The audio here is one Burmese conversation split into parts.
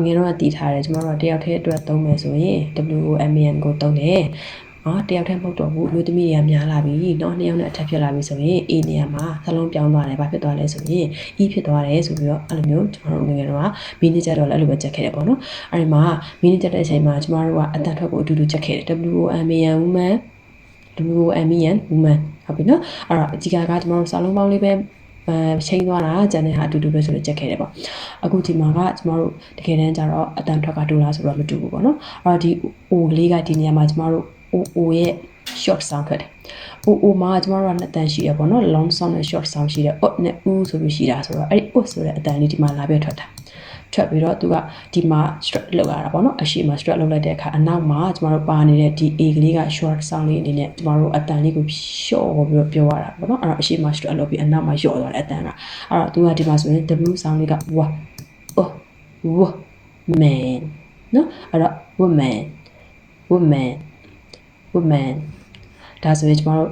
ငယ်တော့တည်ထားတယ်ကျမတို့တယောက်တည်းအတွက်သုံးမယ်ဆိုရင် WOMAN ကိုသုံးတယ်တယောက်တည်းမဟုတ်တော့ဘူးလူသမီးတွေကများလာပြီနှစ်ယောက်နဲ့အထက်ဖြစ်လာပြီဆိုရင် A နေရာမှာသလုံးပြောင်းသွားတယ်ဘာဖြစ်သွားလဲဆိုရင် E ဖြစ်သွားတယ်ဆိုပြီးတော့အဲ့လိုမျိုးကျမတို့ငယ်တော့မီနီကြတော့လည်းအဲ့လိုပဲချက်ခဲ့တယ်ပေါ့နော်အဲ့ဒီမှာမီနီချက်တဲ့အချိန်မှာကျမတို့ကအတန်ထွက်ကိုအတူတူချက်ခဲ့တယ် WOMAN woman WOMAN woman ဟုတ်ပြီနော်အဲ့တော့အကြီးကကျမတို့စာလုံးပေါင်းလေးပဲချိန်သွားတာကျန်တဲ့ဟာအတူတူပဲဆိုလို့ချက်ခဲ့တယ်ပေါ့အခုဒီမှာကကျမတို့တကယ်တမ်းကျတော့အတန်ထွက်ကတူလားဆိုတော့မတူဘူးပေါ့နော်အဲ့တော့ဒီ O လေးကဒီနေရာမှာကျမတို့ O ရဲ့ short sound ထွက်တယ် O မှာကျမတို့ကနှစ်တန်ရှိရပေါ့နော် long sound နဲ့ short sound ရှိတယ် O နဲ့ U ဆိုပြီးရှိတာဆိုတော့အဲ့ဒီ O ဆိုတဲ့အတန်လေးဒီမှာလာပြထွက်တာထွက်ပြီးတော့သူကဒီမှာ strut လောက်လာတာပေါ့နော်အရှိမ strut လောက်လိုက်တဲ့အခါအနောက်မှာကျမတို့ပါနေတဲ့ဒီ A ကလေးက short sound လေးအနေနဲ့ကျမတို့အတန်လေးကိုလျှော့ပြီးတော့ပြောရတာပေါ့နော်အဲ့တော့အရှိမ strut လောက်ပြီးအနောက်မှာလျှော့သွားတဲ့အတန်ကအဲ့တော့သူကဒီမှာဆိုရင် W sound လေးက wa w man နော်အဲ့တော့ womanဒါဆိုရင်ကျမတို့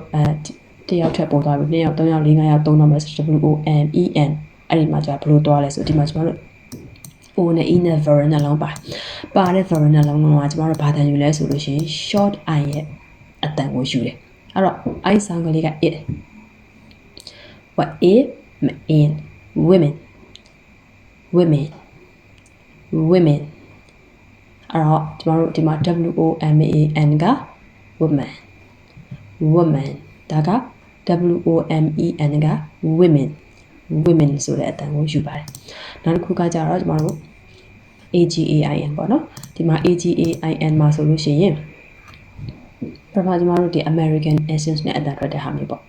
တယောက်ထပ်ပေါ်သွားပြီ2ယောက်3ယောက်4 5ယောက်3တော့မယ် WOMEN အဲ့ဒီမှာကျဘယ်လိုသွားလဲဆိုဒီမှာကျမတို့ O နဲ့ E နဲ့ vowel နှလုံးပါတဲ့ vowel နှလုံးကကျမတို့ဘာတန်ယူလဲဆိုလို့ရှိရင် short I ရဲ့အတန်ကိုယူတယ်အဲ့တော့ I sound ကလေးက it what is in women အဲ့တော့ကျမတို့ဒီမှာ WOMAN က woman ဒါက WOMEN က women ဆိုတဲ့အတန်ကိုယူပါတယ်နောက်တစ်ခုကကြတော့ကျမတို့ AGAIN ပေါ့နော်ဒီမှာ AGAIN မှာဆိုလို့ရှိရင်ပထမကျမတို့ဒီ American accent နဲ့အတန်ထွက်တဲ့ဟာမျိုးပေါ့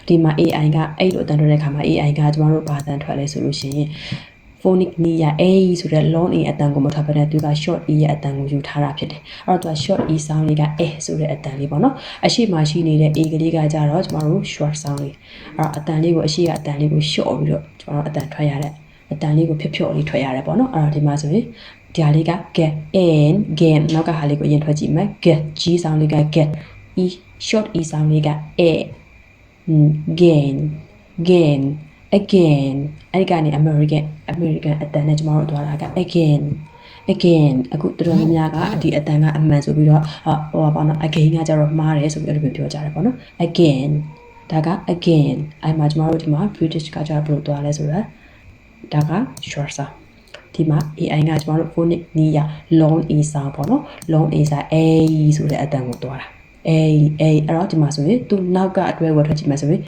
ဒီမှာ AI ကအဲ့လိုအတန်ထွက်တဲ့ခါမှာ AI ကကျမတို့ဘာအတန်ထွက်လဲဆိုလို့ရှိရင် phonic ni ရ A ဆိုတဲ့ long A အတန်ကိုမထွက်ဘဲနဲ့သူက short E ရဲ့အတန်ကိုယူထားတာဖြစ်တယ်အဲ့တော့သူက short E sound လေးက A ဆိုတဲ့အတန်လေးပေါ့နော်အရှိမရှိနေတဲ့ A ကလေးကကြတော့ကျမတို့ short sound လေးအဲ့တော့အတန်လေးကိုအရှိကအတန်လေးကိုလျှော့ပြီးတော့ကျမတို့အတန်ထွက်ရတဲ့အတန်လေးကိုဖြော့လေးထွက်ရတယ်ပေါ့နော်အဲ့တော့ဒီမှာဆိုရင်ဒီဟာလေးက get and gain နောက်ကဟာလေးကိုအရင်ထွက်ကြည့်မယ် get G sound လေးက get E short E sound လေးက A gain again အဲ့ဒီကနေ American အတန်နဲ့ကျမတို့သွားတာက again အခုတော်တော်များများကဒီအတန်ကအမှန်ဆိုပြီးတော့ဟိုပါနော် again ကကြတော့မှားတယ်ဆိုပြီးအဲ့လိုပြောကြတယ်ပေါ့နော် again ဒါက again အဲ့မှာကျမတို့ဒီမှာ British ကကြတော့ဘယ်လိုသွားလဲဆိုတော့ဒါက short sound ဒီမှာ AI ကကျမတို့ phonic ni ရ long A sound ပေါ့နော် long A sound A ဆိုတဲ့အတန်ကိုသွားတာအဲ့တော့ဒီမှာဆိုရင်သူနောက်ကအတွဲဝတ်ထွက်ကြည့်မယ်ဆိုရင်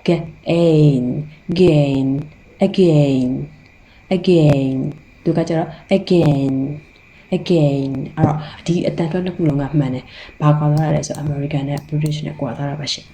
get gain again သူကကျတော့ again အဲ့တော့ဒီအတန်ထွက်နှစ်ခုလုံးကမှန်တယ်ဘာကွာသွားတာလဲဆို American နဲ့ British နဲ့ကွာသွားတာပါရှင်